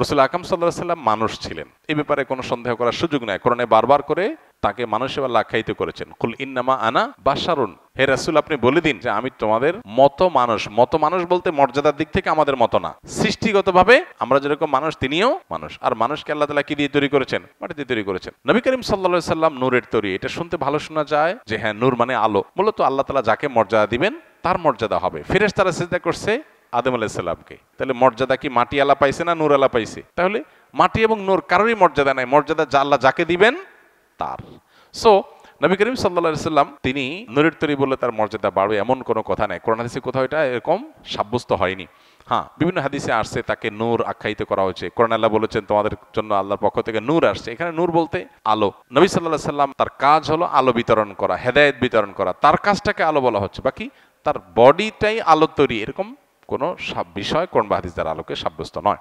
রাসূল আকরাম সাল্লাল্লাহু আলাইহি সাল্লাম মানুষ ছিলেন, এই ব্যাপারে কোনো সন্দেহ করার সুযোগ নাই। কোরআনে বারবার করে তাকে মানুষ হিসেবে আখ্যায়িত করেছেন। কুল ইন্নামা আনা বাশারুন, হে রাসূল আপনি বলে দিন যে আমি তোমাদের মতো মানুষ। মতো মানুষ বলতে মর্যাদার দিক থেকে আমাদের মতো না, সৃষ্টিগতভাবে আমরা যেরকম মানুষ তিনিও মানুষ। আর মানুষকে আল্লাহ তাআলা কি দিয়ে তৈরি করেছেন? মাটি দিয়ে তৈরি করেছেন। নবী করিম সাল্লাল্লাহু আলাইহি সাল্লাম নূরের তৈরি, এটা শুনতে ভালো শোনা যায় যে হ্যাঁ নূর মানে আলো। মূলত আল্লাহ তাআলা যাকে মর্যাদা দিবেন তার মর্যাদা হবে। ফেরেশতারা সিজদা করছে আদম আলাইহিস সালামকে, তাহলে মর্যাদা কি মাটি আলা পাইছে না নূর আলা পাইছে? তাহলে মাটি এবং নূর কারোরই মর্যাদা নাই, মর্যাদা যা আল্লাহ যাকে দিবেন তার। সো নবী করিম সাল্লাল্লাহু আলাইহি সাল্লাম তিনি নূরের তৈরি বলে তার মর্যাদা বাড়বে এমন কোনো কথা নাই। কোরআন হাদিসে কোথাও এটা এরকম সাব্যস্ত হয়নি। হ্যাঁ, বিভিন্ন হাদিসে আসছে তাকে নূর আখ্যায়িত করা হয়েছে। কোরআন আল্লাহ বলেছেন তোমাদের জন্য আল্লাহর পক্ষ থেকে নূর আসছে। এখানে নূর বলতে আলো। নবী সাল্লাল্লাহু আলাইহি সাল্লাম তার কাজ হলো আলো বিতরণ করা, হেদায়েত বিতরণ করা, তার কাজটাকে আলো বলা হচ্ছে। বাকি তার বডিটাই আলো তৈরি, এরকম কোনো বিষয় কোরআন বা হাদিস দ্বারা আলোকে সাব্যস্ত নয়।